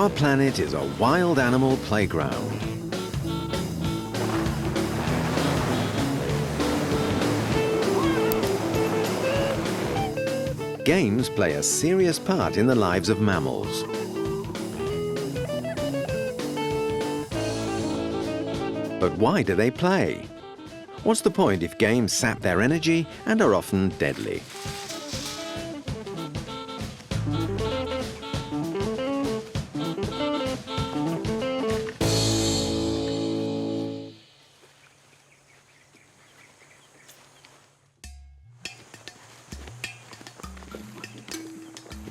Our planet is a wild animal playground. Games play a serious part in the lives of mammals. But why do they play? What's the point if games sap their energy and are often deadly?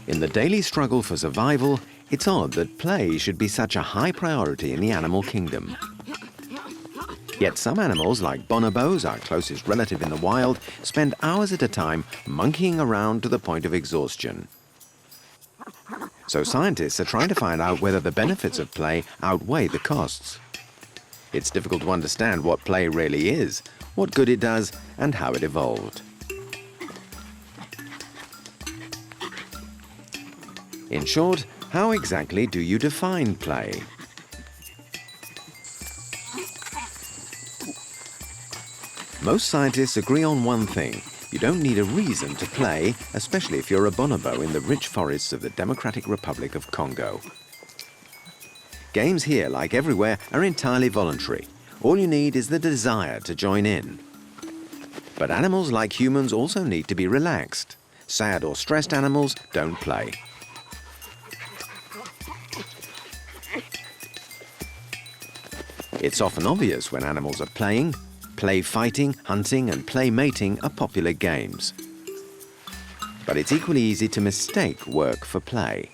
In the daily struggle for survival, it's odd that play should be such a high priority in the animal kingdom. Yet some animals, like bonobos, our closest relative in the wild, spend hours at a time monkeying around to the point of exhaustion. So scientists are trying to find out whether the benefits of play outweigh the costs. It's difficult to understand what play really is, what good it does, and how it evolved. In short, how exactly do you define play? Most scientists agree on one thing. You don't need a reason to play, especially if you're a bonobo in the rich forests of the Democratic Republic of Congo. Games here, like everywhere, are entirely voluntary. All you need is the desire to join in. But animals, like humans, also need to be relaxed. Sad or stressed animals don't play. It's often obvious when animals are playing. Play fighting, hunting, and play mating are popular games. But it's equally easy to mistake work for play.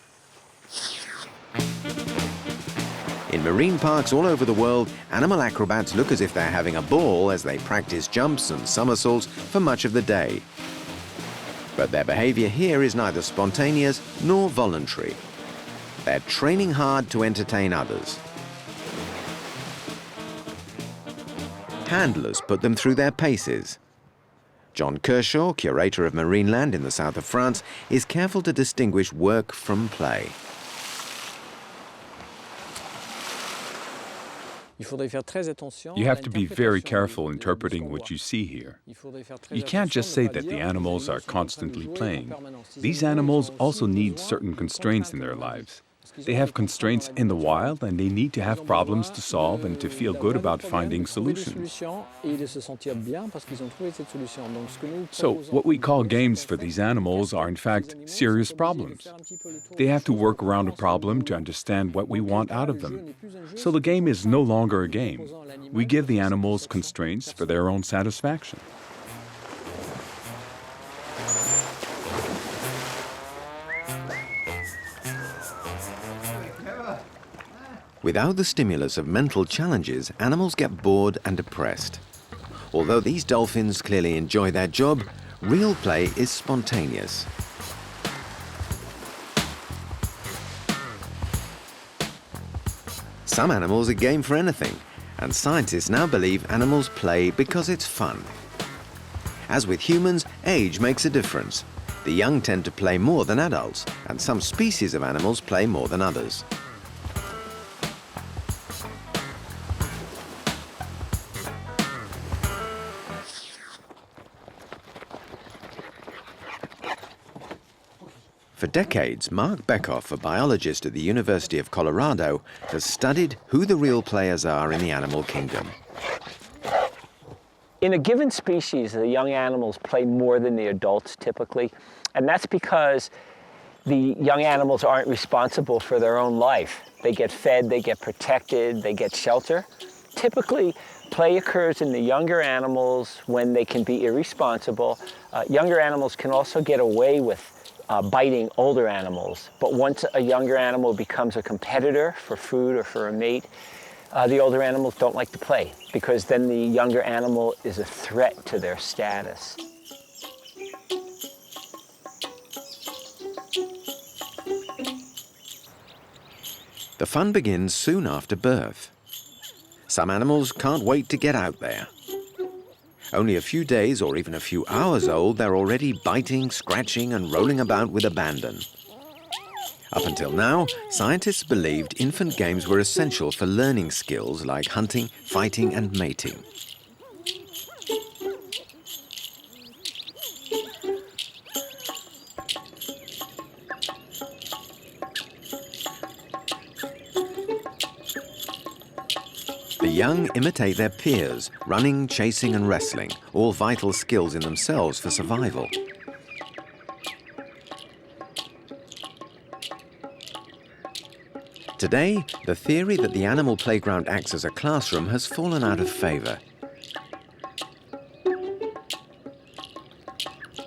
In marine parks all over the world, animal acrobats look as if they're having a ball as they practice jumps and somersaults for much of the day. But their behavior here is neither spontaneous nor voluntary. They're training hard to entertain others. Handlers put them through their paces. John Kershaw, curator of Marineland in the south of France, is careful to distinguish work from play. You have to be very careful interpreting what you see here. You can't just say that the animals are constantly playing. These animals also need certain constraints in their lives. They have constraints in the wild, and they need to have problems to solve and to feel good about finding solutions. So what we call games for these animals are in fact serious problems. They have to work around a problem to understand what we want out of them. So the game is no longer a game. We give the animals constraints for their own satisfaction. Without the stimulus of mental challenges, animals get bored and depressed. Although these dolphins clearly enjoy their job, real play is spontaneous. Some animals are game for anything, and scientists now believe animals play because it's fun. As with humans, age makes a difference. The young tend to play more than adults, and some species of animals play more than others. For decades, Mark Beckhoff, a biologist at the University of Colorado, has studied who the real players are in the animal kingdom. In a given species, the young animals play more than the adults typically, and that's because the young animals aren't responsible for their own life. They get fed, they get protected, they get shelter. Typically, play occurs in the younger animals when they can be irresponsible. Younger animals can also get away with biting older animals, but once a younger animal becomes a competitor for food or for a mate, the older animals don't like to play because then the younger animal is a threat to their status. The fun begins soon after birth. Some animals can't wait to get out there. Only a few days or even a few hours old, they're already biting, scratching, and rolling about with abandon. Up until now, scientists believed infant games were essential for learning skills like hunting, fighting, and mating. The young imitate their peers, running, chasing, and wrestling, all vital skills in themselves for survival. Today, the theory that the animal playground acts as a classroom has fallen out of favor.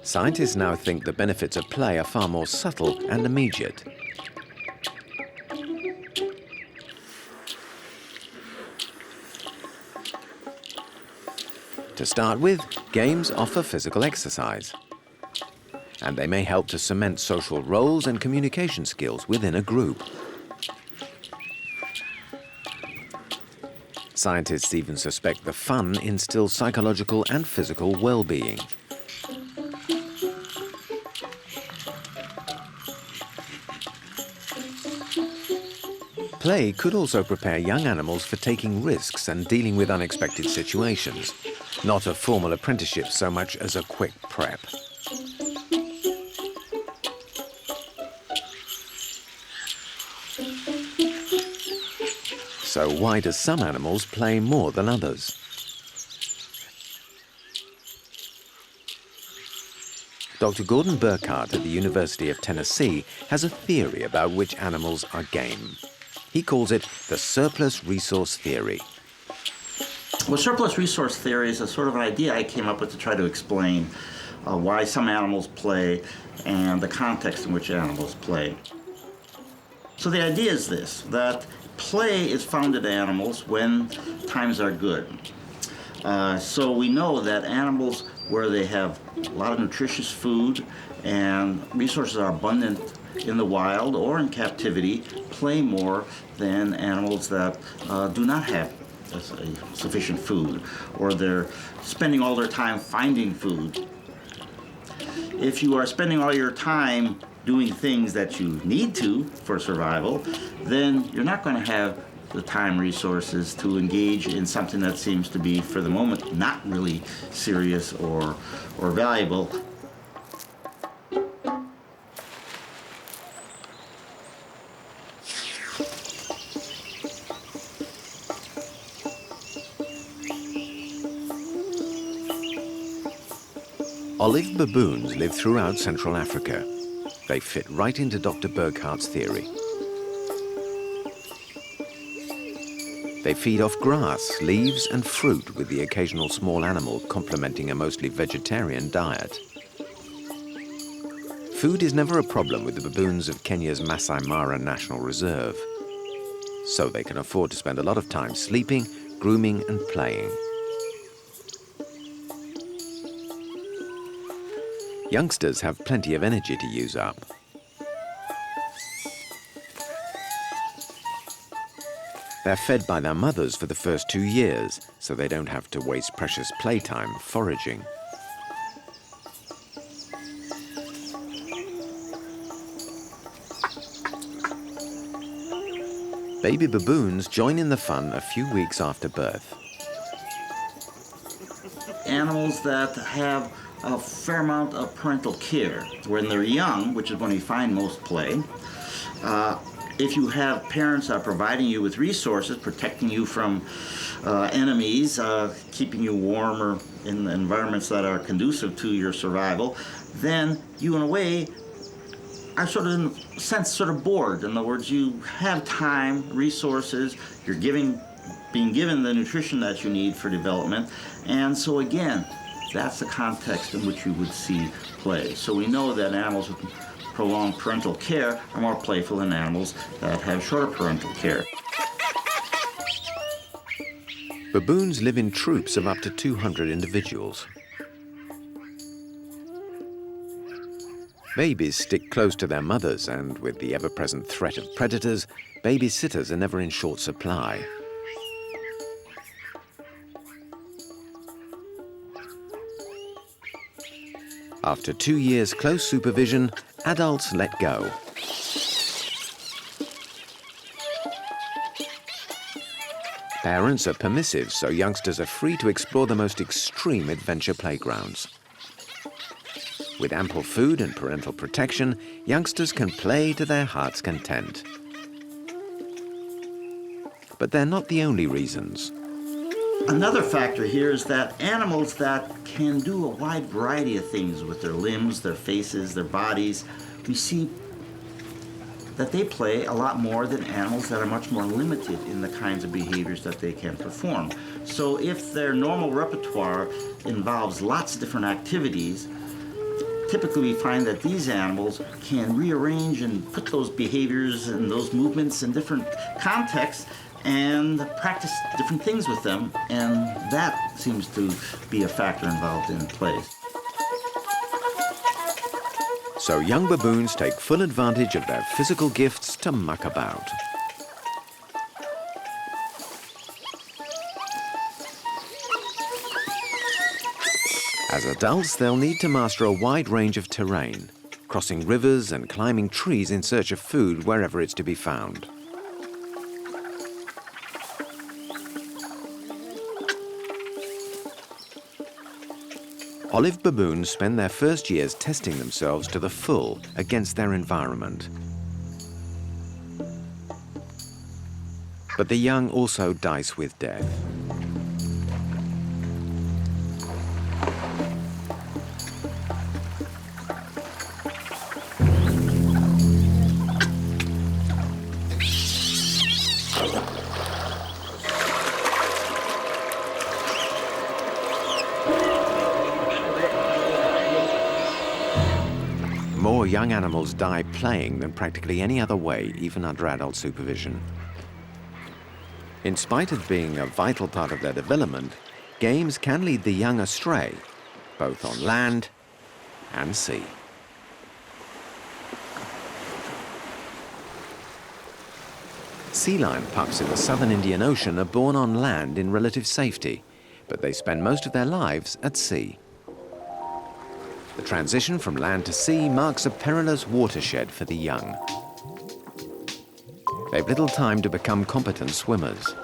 Scientists now think the benefits of play are far more subtle and immediate. To start with, games offer physical exercise, and they may help to cement social roles and communication skills within a group. Scientists even suspect the fun instills psychological and physical well-being. Play could also prepare young animals for taking risks and dealing with unexpected situations. Not a formal apprenticeship so much as a quick prep. So why do some animals play more than others? Dr. Gordon Bertrand at the University of Tennessee has a theory about which animals are game. He calls it the surplus resource theory. Well, surplus resource theory is a sort of an idea I came up with to try to explain why some animals play and the context in which animals play. So the idea is this, that play is found in animals when times are good. So we know that animals where they have a lot of nutritious food and resources are abundant in the wild or in captivity play more than animals that do not have sufficient food, or they're spending all their time finding food. If you are spending all your time doing things that you need to for survival, then you're not going to have the time resources to engage in something that seems to be, for the moment, not really serious or valuable. Olive baboons live throughout Central Africa. They fit right into Dr. Bertrand's theory. They feed off grass, leaves, and fruit, with the occasional small animal complementing a mostly vegetarian diet. Food is never a problem with the baboons of Kenya's Masai Mara National Reserve. So they can afford to spend a lot of time sleeping, grooming, and playing. Youngsters have plenty of energy to use up. They're fed by their mothers for the first 2 years, so they don't have to waste precious playtime foraging. Baby baboons join in the fun a few weeks after birth. Animals that have a fair amount of parental care when they're young, which is when you find most play. If you have parents that are providing you with resources, protecting you from enemies, keeping you warmer in environments that are conducive to your survival, then you, in a way, are sort of, in a sense, sort of bored. In other words, you have time, resources, you're being given the nutrition that you need for development, and so again, that's the context in which you would see play. So we know that animals with prolonged parental care are more playful than animals that have shorter parental care. Baboons live in troops of up to 200 individuals. Babies stick close to their mothers, and with the ever-present threat of predators, babysitters are never in short supply. After 2 years' close supervision, adults let go. Parents are permissive, so youngsters are free to explore the most extreme adventure playgrounds. With ample food and parental protection, youngsters can play to their heart's content. But they're not the only reasons. Another factor here is that animals that can do a wide variety of things with their limbs, their faces, their bodies, we see that they play a lot more than animals that are much more limited in the kinds of behaviors that they can perform. So if their normal repertoire involves lots of different activities, typically we find that these animals can rearrange and put those behaviors and those movements in different contexts and practice different things with them, and that seems to be a factor involved in play. So young baboons take full advantage of their physical gifts to muck about. As adults, they'll need to master a wide range of terrain, crossing rivers and climbing trees in search of food wherever it's to be found. Olive baboons spend their first years testing themselves to the full against their environment. But the young also dice with death. More young animals die playing than practically any other way, even under adult supervision. In spite of being a vital part of their development, games can lead the young astray, both on land and sea. Sea lion pups in the southern Indian Ocean are born on land in relative safety, but they spend most of their lives at sea. The transition from land to sea marks a perilous watershed for the young. They've little time to become competent swimmers.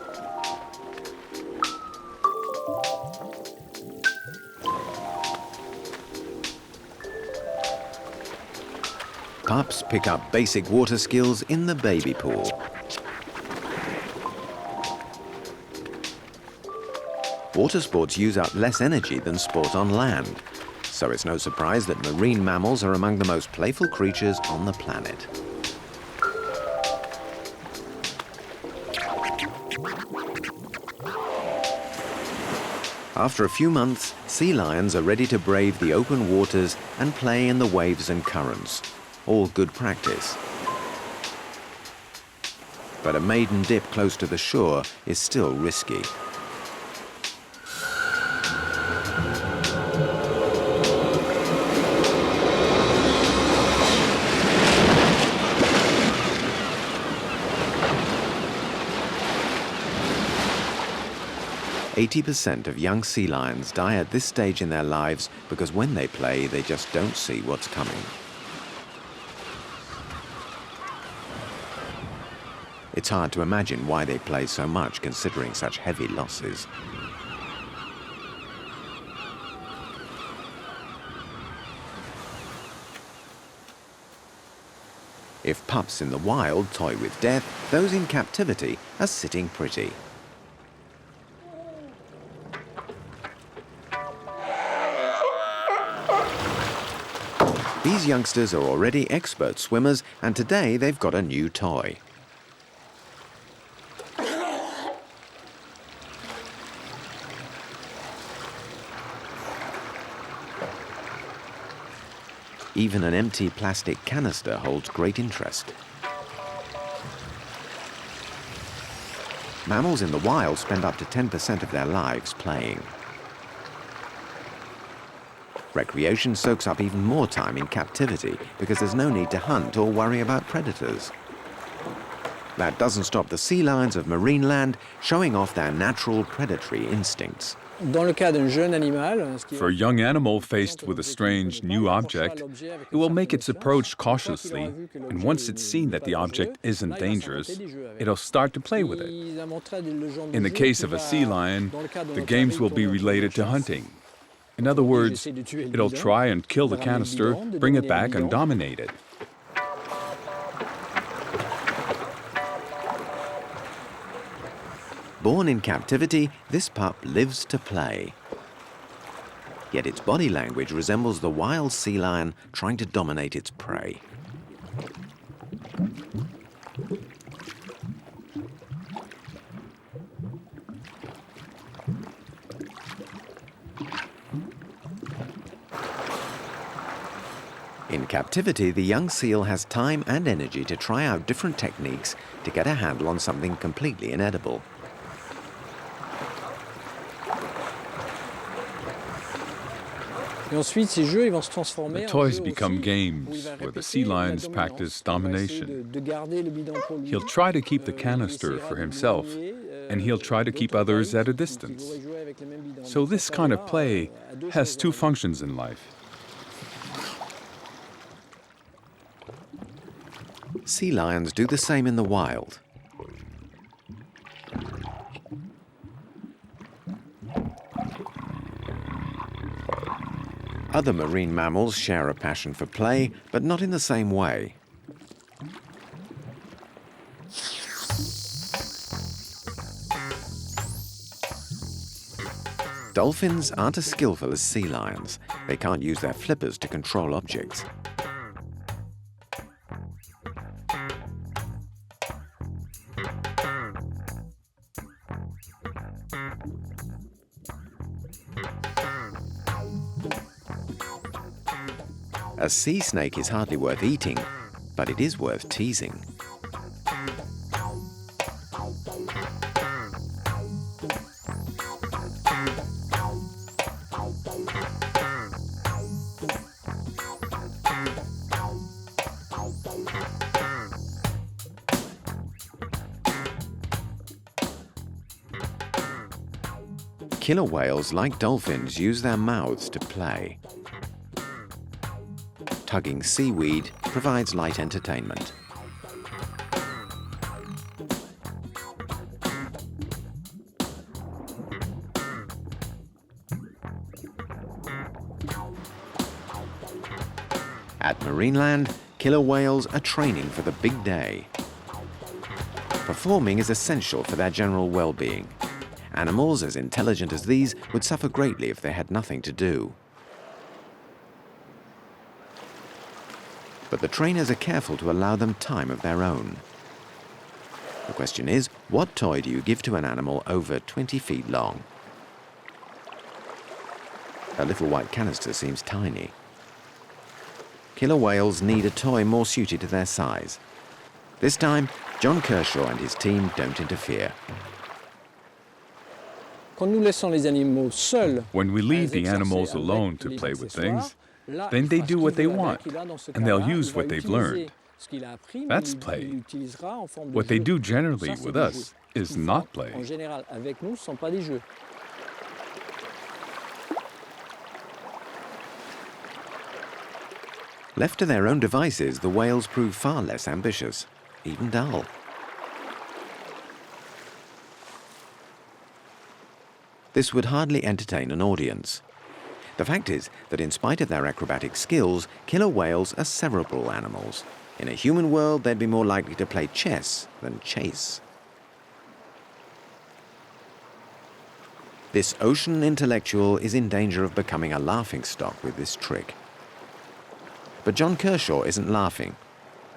Pups pick up basic water skills in the baby pool. Water sports use up less energy than sport on land, so it's no surprise that marine mammals are among the most playful creatures on the planet. After a few months, sea lions are ready to brave the open waters and play in the waves and currents. All good practice. But a maiden dip close to the shore is still risky. %80 of young sea lions die at this stage in their lives because when they play, they just don't see what's coming. It's hard to imagine why they play so much considering such heavy losses. If pups in the wild toy with death, those in captivity are sitting pretty. These youngsters are already expert swimmers, and today they've got a new toy. Even an empty plastic canister holds great interest. Mammals in the wild spend up to 10% of their lives playing. Recreation soaks up even more time in captivity because there's no need to hunt or worry about predators. That doesn't stop the sea lions of marine land showing off their natural predatory instincts. For a young animal faced with a strange new object, it will make its approach cautiously, and once it's seen that the object isn't dangerous, it'll start to play with it. In the case of a sea lion, the games will be related to hunting. In other words, it'll try and kill the canister, bring it back, and dominate it. Born in captivity, this pup lives to play. Yet its body language resembles the wild sea lion trying to dominate its prey. In captivity, the young seal has time and energy to try out different techniques to get a handle on something completely inedible. The toys become games where the sea lions practice domination. He'll try to keep the canister for himself, and he'll try to keep others at a distance. So this kind of play has two functions in life. Sea lions do the same in the wild. Other marine mammals share a passion for play, but not in the same way. Dolphins aren't as skillful as sea lions. They can't use their flippers to control objects. A sea snake is hardly worth eating, but it is worth teasing. Killer whales, like dolphins, use their mouths to play. Tugging seaweed provides light entertainment. At Marineland, killer whales are training for the big day. Performing is essential for their general well-being. Animals as intelligent as these would suffer greatly if they had nothing to do. But the trainers are careful to allow them time of their own. The question is, what toy do you give to an animal over 20 feet long? A little white canister seems tiny. Killer whales need a toy more suited to their size. This time, John Kershaw and his team don't interfere. When we leave the animals alone to play with things, then they do what they want, and they'll use what they've learned. That's play. What they do generally with us is not play. Left to their own devices, the whales prove far less ambitious, even dull. This would hardly entertain an audience. The fact is that in spite of their acrobatic skills, killer whales are cerebral animals. In a human world, they'd be more likely to play chess than chase. This ocean intellectual is in danger of becoming a laughingstock with this trick. But John Kershaw isn't laughing.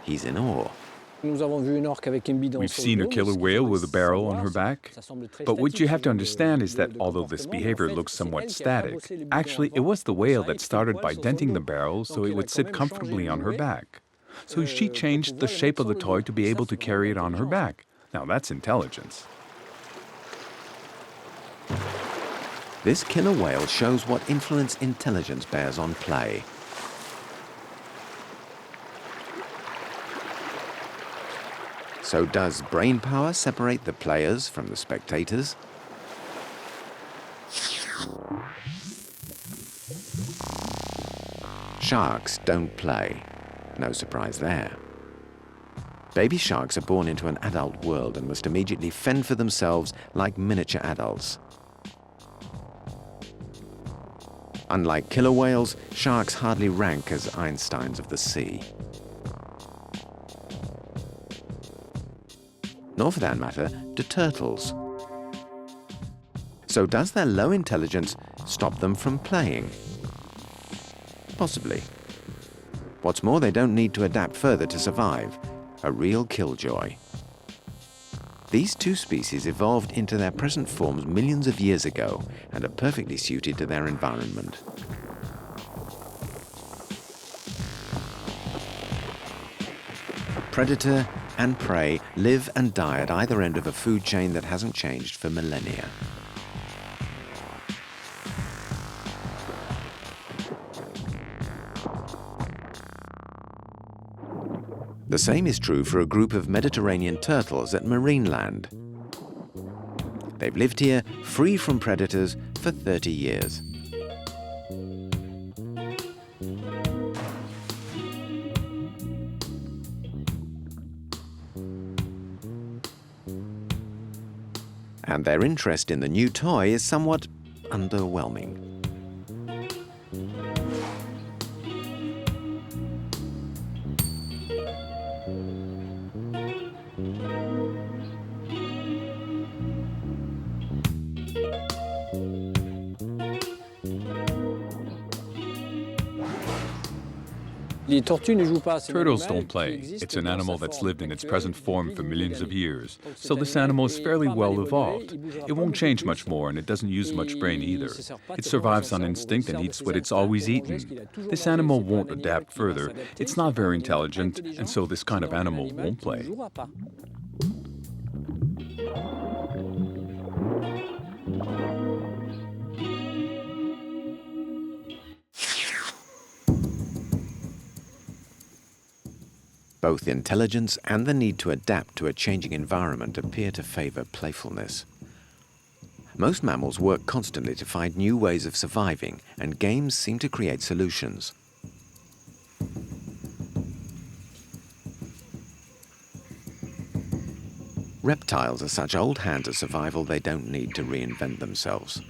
He's in awe. We've seen a killer whale with a barrel on her back. But what you have to understand is that although this behavior looks somewhat static, actually it was the whale that started by denting the barrel so it would sit comfortably on her back. So she changed the shape of the toy to be able to carry it on her back. Now that's intelligence. This killer whale shows what influence intelligence bears on play. So does brain power separate the players from the spectators? Sharks don't play. No surprise there. Baby sharks are born into an adult world and must immediately fend for themselves like miniature adults. Unlike killer whales, sharks hardly rank as Einsteins of the sea. Nor for that matter, do turtles. So does their low intelligence stop them from playing? Possibly. What's more, they don't need to adapt further to survive. A real killjoy. These two species evolved into their present forms millions of years ago and are perfectly suited to their environment. Predator and prey live and die at either end of a food chain that hasn't changed for millennia. The same is true for a group of Mediterranean turtles at Marineland. They've lived here, free from predators, for 30 years. And their interest in the new toy is somewhat underwhelming. Turtles don't play. It's an animal that's lived in its present form for millions of years. So this animal is fairly well evolved. It won't change much more, and it doesn't use much brain either. It survives on instinct and eats what it's always eaten. This animal won't adapt further. It's not very intelligent, and so this kind of animal won't play. Both intelligence and the need to adapt to a changing environment appear to favor playfulness. Most mammals work constantly to find new ways of surviving, and games seem to create solutions. Reptiles are such old hands at survival they don't need to reinvent themselves.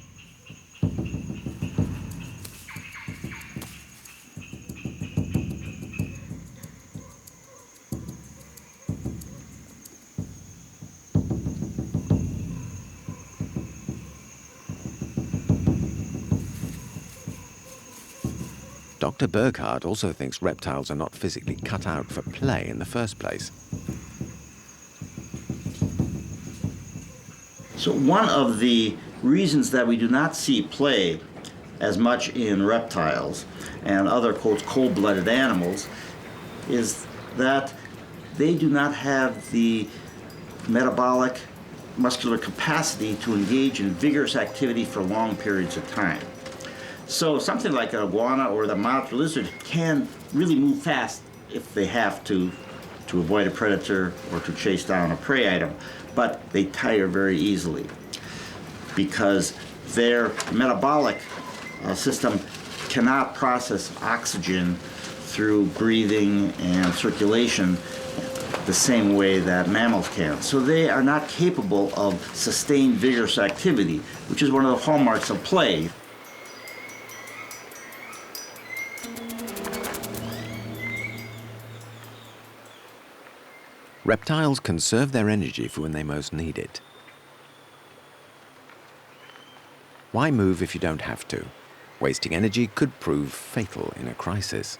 Dr. Bertrand also thinks reptiles are not physically cut out for play in the first place. So one of the reasons that we do not see play as much in reptiles and other, quote, cold-blooded animals is that they do not have the metabolic muscular capacity to engage in vigorous activity for long periods of time. So something like an iguana or the monitor lizard can really move fast if they have to avoid a predator or to chase down a prey item, but they tire very easily because their metabolic system cannot process oxygen through breathing and circulation the same way that mammals can. So they are not capable of sustained vigorous activity, which is one of the hallmarks of play. Reptiles conserve their energy for when they most need it. Why move if you don't have to? Wasting energy could prove fatal in a crisis.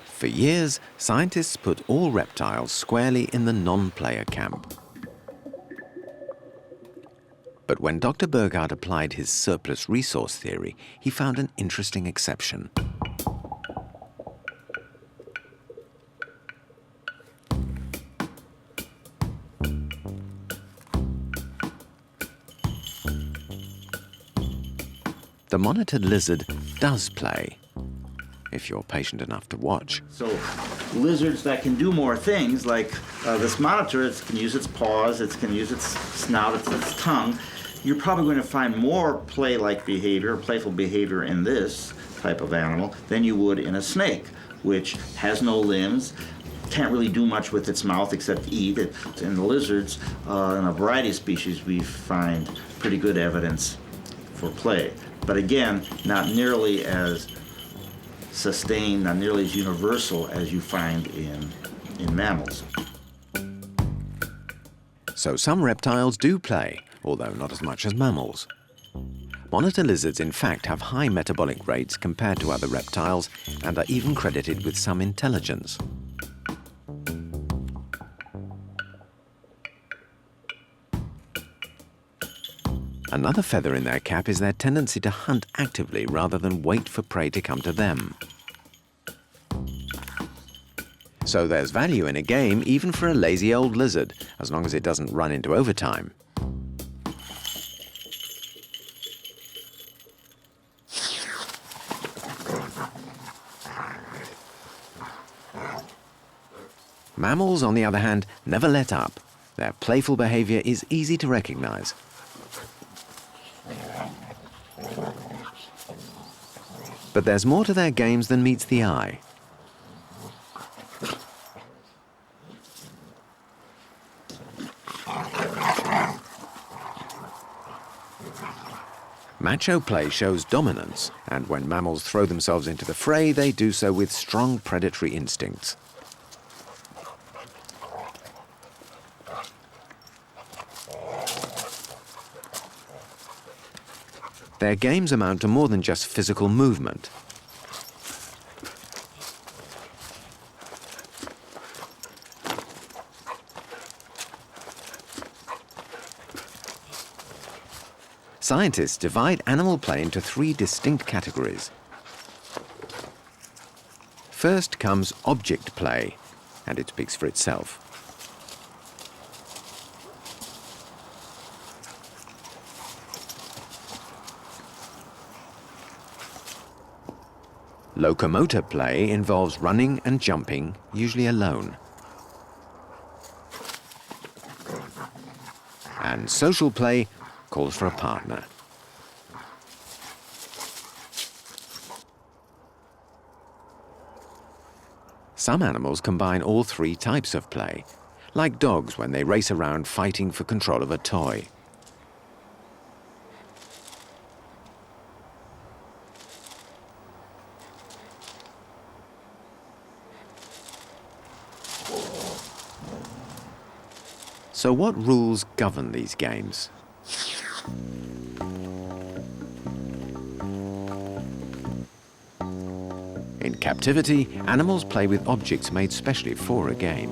For years, scientists put all reptiles squarely in the non-player camp. But when Dr. Bertrand applied his surplus resource theory, he found an interesting exception. The monitored lizard does play, if you're patient enough to watch. So lizards that can do more things, like this monitor, it can use its paws, it can use its snout, its tongue. You're probably going to find more play-like behavior, playful behavior in this type of animal than you would in a snake, which has no limbs, can't really do much with its mouth except eat. In the lizards, in a variety of species, we find pretty good evidence for play. But again, not nearly as sustained, not nearly as universal as you find in mammals. So some reptiles do play, although not as much as mammals. Monitor lizards, in fact, have high metabolic rates compared to other reptiles and are even credited with some intelligence. Another feather in their cap is their tendency to hunt actively rather than wait for prey to come to them. So there's value in a game even for a lazy old lizard, as long as it doesn't run into overtime. Mammals, on the other hand, never let up. Their playful behavior is easy to recognize. But there's more to their games than meets the eye. Macho play shows dominance, and when mammals throw themselves into the fray, they do so with strong predatory instincts. Their games amount to more than just physical movement. Scientists divide animal play into three distinct categories. First comes object play, and it speaks for itself. Locomotor play involves running and jumping, usually alone. And social play calls for a partner. Some animals combine all three types of play, like dogs when they race around fighting for control of a toy. So what rules govern these games? In captivity, animals play with objects made specially for a game.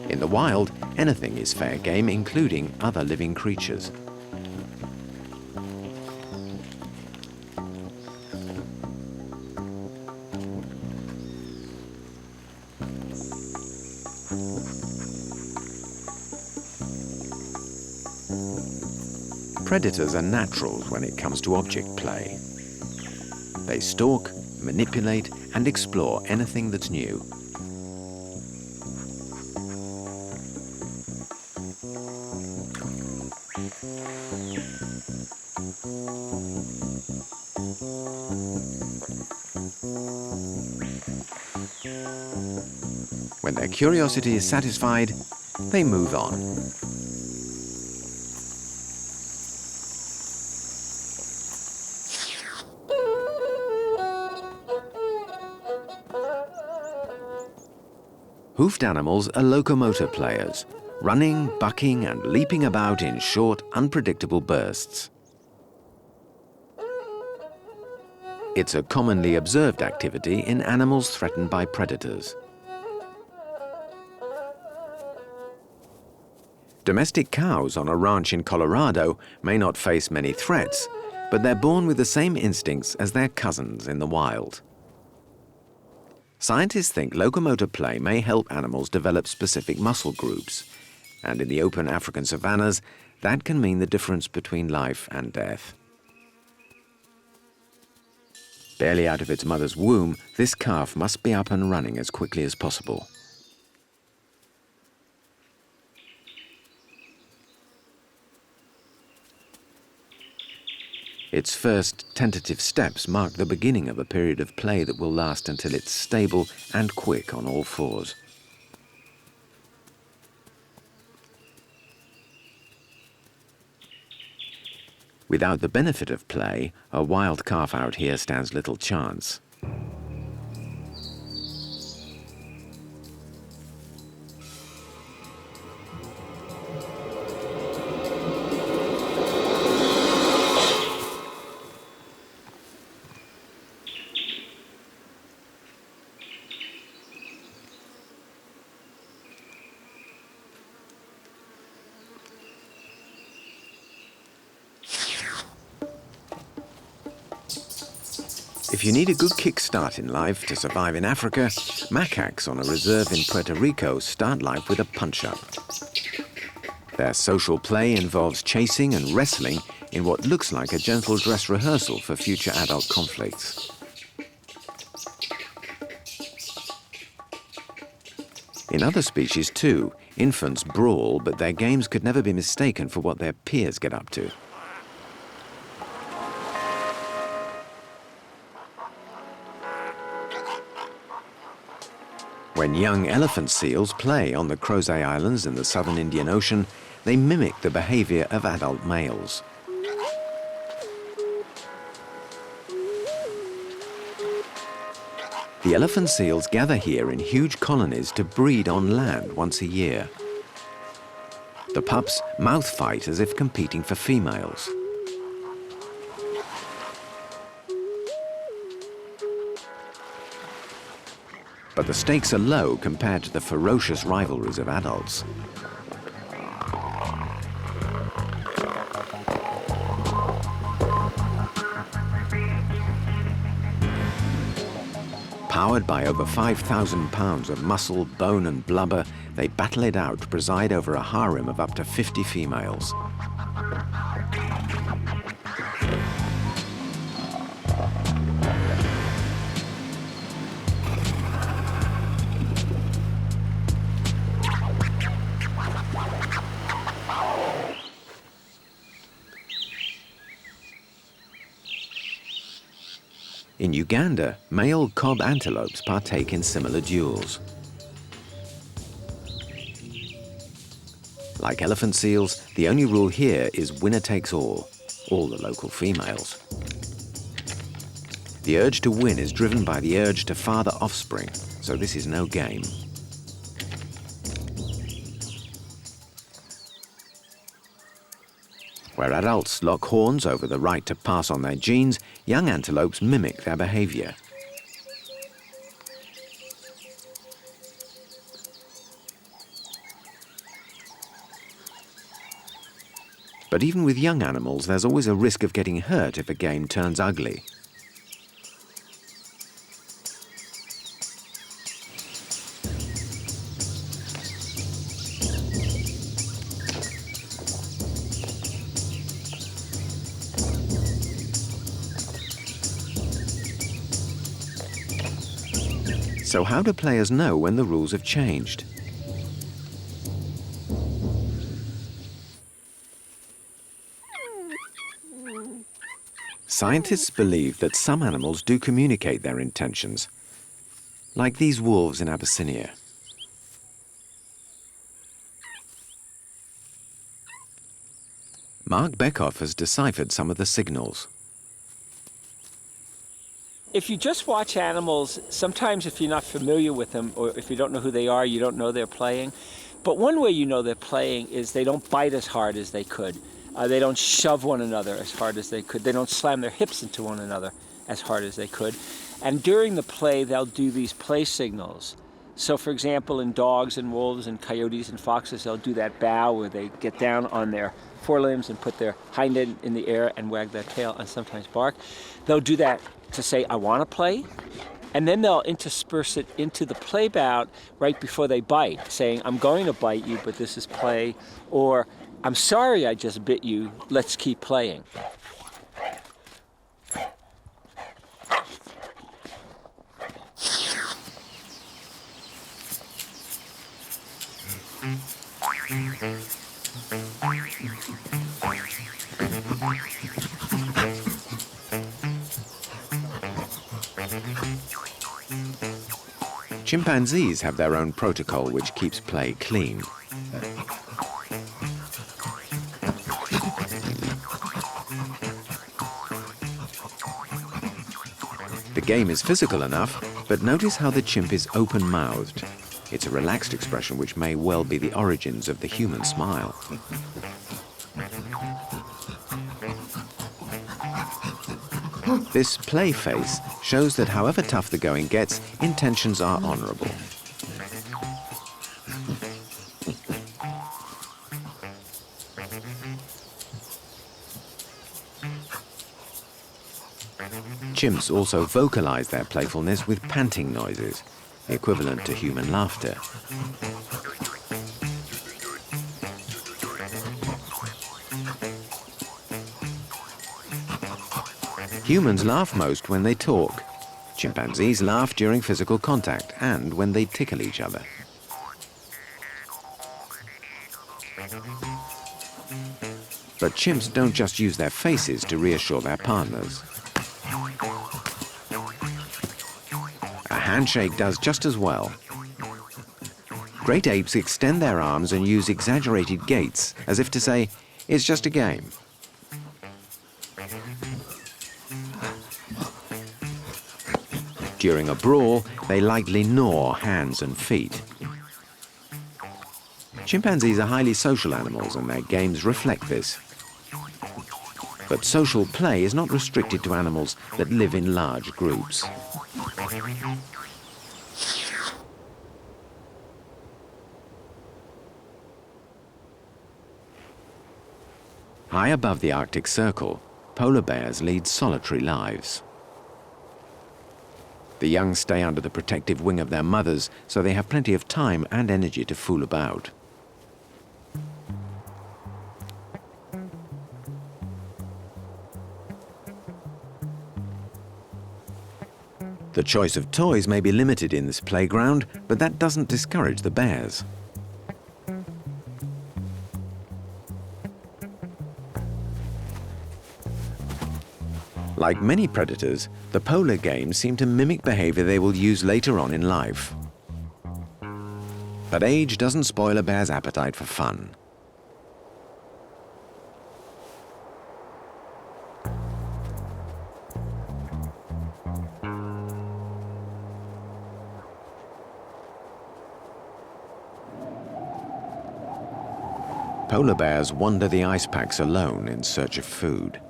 In the wild, anything is fair game, including other living creatures. Predators are naturals when it comes to object play. They stalk, manipulate, and explore anything that's new. When their curiosity is satisfied, they move on. Hoofed animals are locomotor players, running, bucking, and leaping about in short, unpredictable bursts. It's a commonly observed activity in animals threatened by predators. Domestic cows on a ranch in Colorado may not face many threats, but they're born with the same instincts as their cousins in the wild. Scientists think locomotor play may help animals develop specific muscle groups, and in the open African savannas, that can mean the difference between life and death. Barely out of its mother's womb, this calf must be up and running as quickly as possible. Its first tentative steps mark the beginning of a period of play that will last until it's stable and quick on all fours. Without the benefit of play, a wild calf out here stands little chance. If you need a good kickstart in life to survive in Africa, macaques on a reserve in Puerto Rico start life with a punch-up. Their social play involves chasing and wrestling in what looks like a gentle dress rehearsal for future adult conflicts. In other species too, infants brawl, but their games could never be mistaken for what their peers get up to. When young elephant seals play on the Crozet Islands in the southern Indian Ocean, they mimic the behavior of adult males. The elephant seals gather here in huge colonies to breed on land once a year. The pups mouth fight as if competing for females. But the stakes are low compared to the ferocious rivalries of adults. Powered by over 5,000 pounds of muscle, bone and blubber, they battle it out to preside over a harem of up to 50 females. In Uganda, male cob antelopes partake in similar duels. Like elephant seals, the only rule here is winner takes all the local females. The urge to win is driven by the urge to father offspring, so this is no game. Where adults lock horns over the right to pass on their genes, young antelopes mimic their behavior. But even with young animals, there's always a risk of getting hurt if a game turns ugly. So how do players know when the rules have changed? Scientists believe that some animals do communicate their intentions, like these wolves in Abyssinia. Mark Beckhoff has deciphered some of the signals. If you just watch animals, sometimes if you're not familiar with them or if you don't know who they are, you don't know they're playing. But one way you know they're playing is they don't bite as hard as they could. They don't shove one another as hard as they could. They don't slam their hips into one another as hard as they could. And during the play, they'll do these play signals. So for example, in dogs and wolves and coyotes and foxes, they'll do that bow where they get down on their forelimbs and put their hind end in the air and wag their tail and sometimes bark. They'll do that to say, I want to play. And then they'll intersperse it into the play bout right before they bite, saying, I'm going to bite you, but this is play. Or I'm sorry I just bit you. Let's keep playing. Chimpanzees have their own protocol which keeps play clean. The game is physical enough, but notice how the chimp is open-mouthed. It's a relaxed expression which may well be the origins of the human smile. This play face shows that however tough the going gets, intentions are honorable. Chimps also vocalize their playfulness with panting noises, equivalent to human laughter. Humans laugh most when they talk. Chimpanzees laugh during physical contact and when they tickle each other. But chimps don't just use their faces to reassure their partners. A handshake does just as well. Great apes extend their arms and use exaggerated gaits, as if to say, it's just a game. During a brawl, they lightly gnaw hands and feet. Chimpanzees are highly social animals and their games reflect this. But social play is not restricted to animals that live in large groups. High above the Arctic Circle, polar bears lead solitary lives. The young stay under the protective wing of their mothers, so they have plenty of time and energy to fool about. The choice of toys may be limited in this playground, but that doesn't discourage the bears. Like many predators, the polar games seem to mimic behavior they will use later on in life. But age doesn't spoil a bear's appetite for fun. Polar bears wander the ice packs alone in search of food.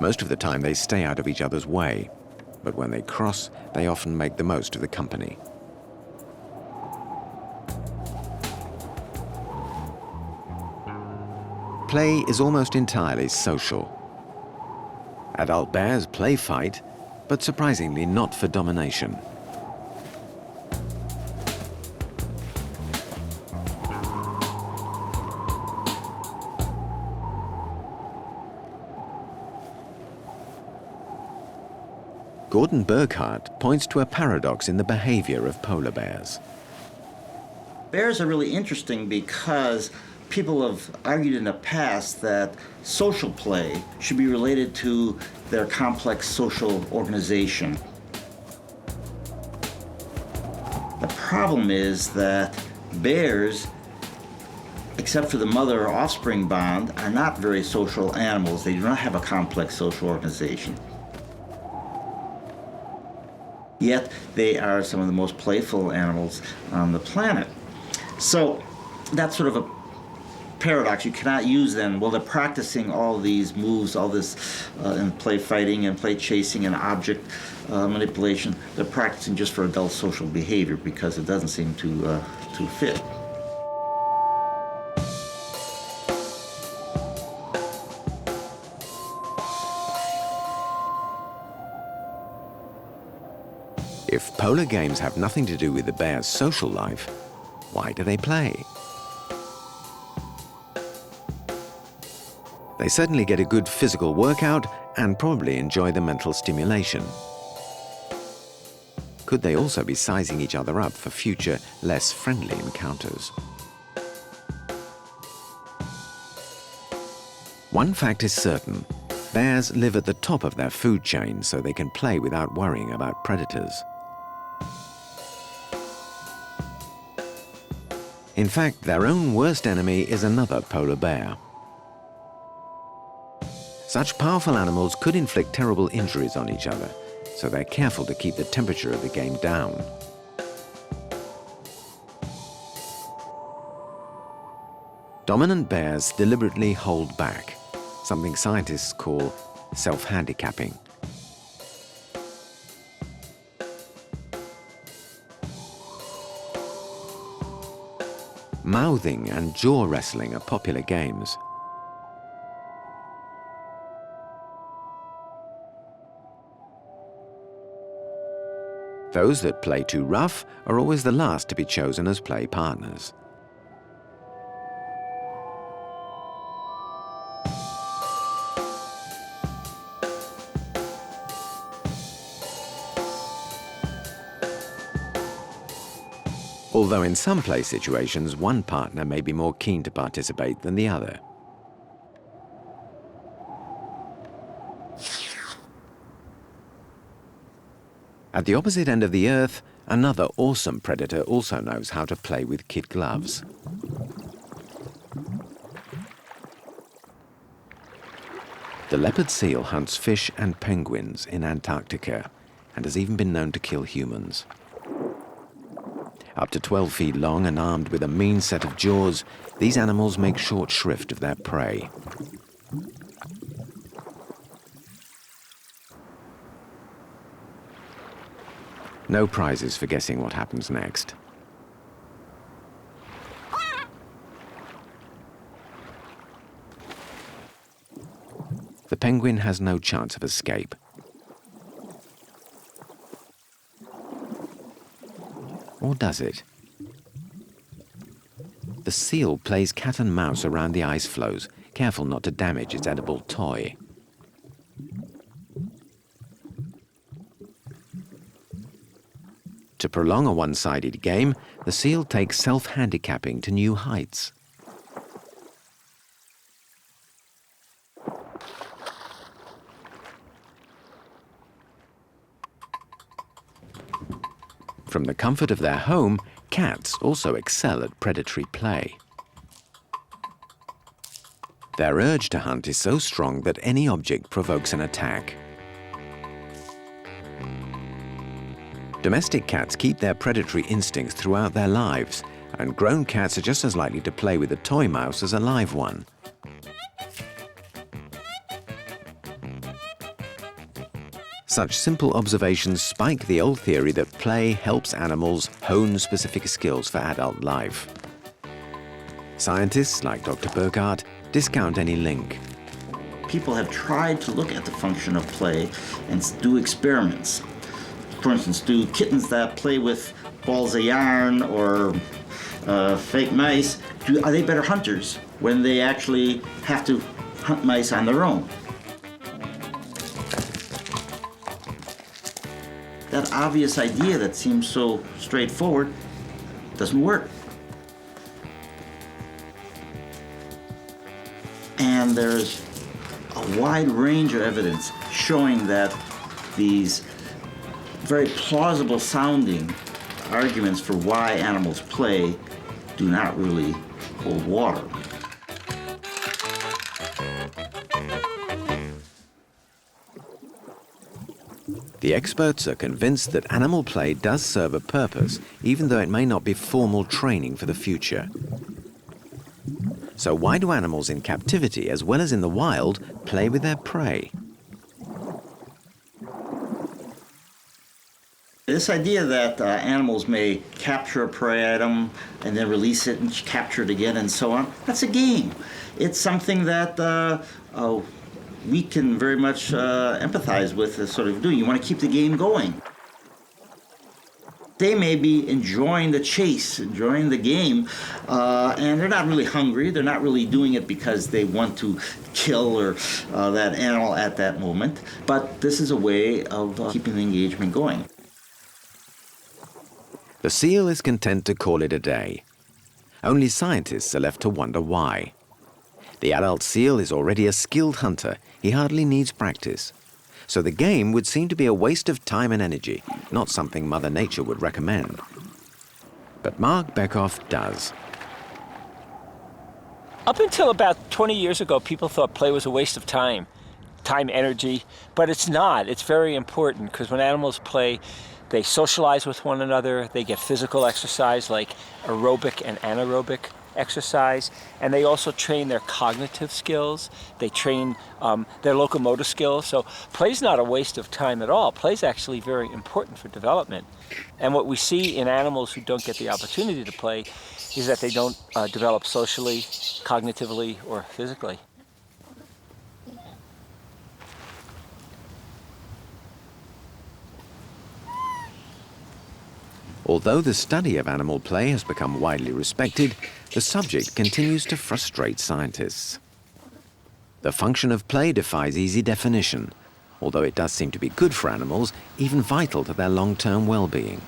Most of the time they stay out of each other's way, but when they cross, they often make the most of the company. Play is almost entirely social. Adult bears play fight, but surprisingly not for domination. Gordon Burkhardt points to a paradox in the behavior of polar bears. Bears are really interesting because people have argued in the past that social play should be related to their complex social organization. The problem is that bears, except for the mother or offspring bond, are not very social animals. They do not have a complex social organization. Yet they are some of the most playful animals on the planet. So that's sort of a paradox. You cannot use them. Well, they're practicing all these moves, all this in play fighting and play chasing and object manipulation. They're practicing just for adult social behavior because it doesn't seem to fit. If polar games have nothing to do with the bear's social life, why do they play? They certainly get a good physical workout and probably enjoy the mental stimulation. Could they also be sizing each other up for future, less friendly encounters? One fact is certain. Bears live at the top of their food chain so they can play without worrying about predators. In fact, their own worst enemy is another polar bear. Such powerful animals could inflict terrible injuries on each other, so they're careful to keep the temperature of the game down. Dominant bears deliberately hold back, something scientists call self-handicapping. Mouthing and jaw wrestling are popular games. Those that play too rough are always the last to be chosen as play partners. Although in some play situations, one partner may be more keen to participate than the other. At the opposite end of the Earth, another awesome predator also knows how to play with kid gloves. The leopard seal hunts fish and penguins in Antarctica and has even been known to kill humans. Up to 12 feet long and armed with a mean set of jaws, these animals make short shrift of their prey. No prizes for guessing what happens next. The penguin has no chance of escape. Or does it? The seal plays cat and mouse around the ice floes, careful not to damage its edible toy. To prolong a one-sided game, the seal takes self-handicapping to new heights. From the comfort of their home, cats also excel at predatory play. Their urge to hunt is so strong that any object provokes an attack. Domestic cats keep their predatory instincts throughout their lives, and grown cats are just as likely to play with a toy mouse as a live one. Such simple observations spike the old theory that play helps animals hone specific skills for adult life. Scientists like Dr. Bertrand discount any link. People have tried to look at the function of play and do experiments. For instance, do kittens that play with balls of yarn or fake mice, are they better hunters when they actually have to hunt mice on their own? That obvious idea that seems so straightforward doesn't work. And there's a wide range of evidence showing that these very plausible sounding arguments for why animals play do not really hold water. The experts are convinced that animal play does serve a purpose, even though it may not be formal training for the future. So why do animals in captivity, as well as in the wild, play with their prey? This idea that animals may capture a prey item and then release it and capture it again and so on, that's a game. It's something that we can very much empathize with as sort of doing. You want to keep the game going. They may be enjoying the chase, enjoying the game, and they're not really hungry. They're not really doing it because they want to kill or that animal at that moment. But this is a way of keeping the engagement going. The seal is content to call it a day. Only scientists are left to wonder why. The adult seal is already a skilled hunter. He hardly needs practice. So the game would seem to be a waste of time and energy, not something Mother Nature would recommend. But Mark Beckhoff does. Up until about 20 years ago, people thought play was a waste of time, energy, but it's not. It's very important because when animals play, they socialize with one another, they get physical exercise like aerobic and anaerobic exercise, and they also train their cognitive skills, they train their locomotor skills. So play's not a waste of time at all. Play's actually very important for development. And what we see in animals who don't get the opportunity to play is that they don't develop socially, cognitively, or physically. Although the study of animal play has become widely respected, the subject continues to frustrate scientists. The function of play defies easy definition, although it does seem to be good for animals, even vital to their long-term well-being.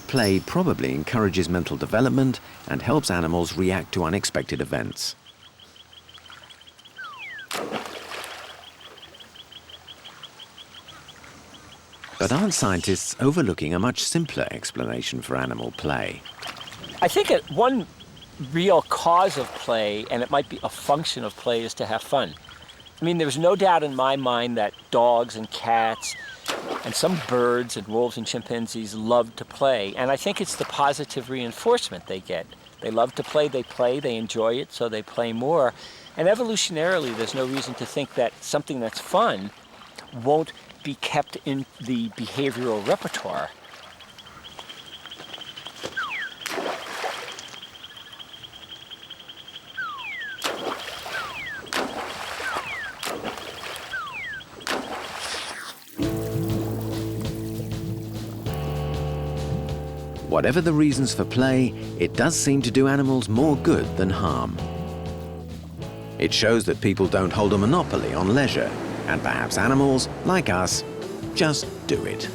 Play probably encourages mental development and helps animals react to unexpected events. But aren't scientists overlooking a much simpler explanation for animal play? I think one real cause of play, and it might be a function of play, is to have fun. I mean, there's no doubt in my mind that dogs and cats and some birds and wolves and chimpanzees love to play, and I think it's the positive reinforcement they get. They love to play, they enjoy it, so they play more. And evolutionarily, there's no reason to think that something that's fun won't be kept in the behavioral repertoire. Whatever the reasons for play, it does seem to do animals more good than harm. It shows that people don't hold a monopoly on leisure, and perhaps animals, like us, just do it.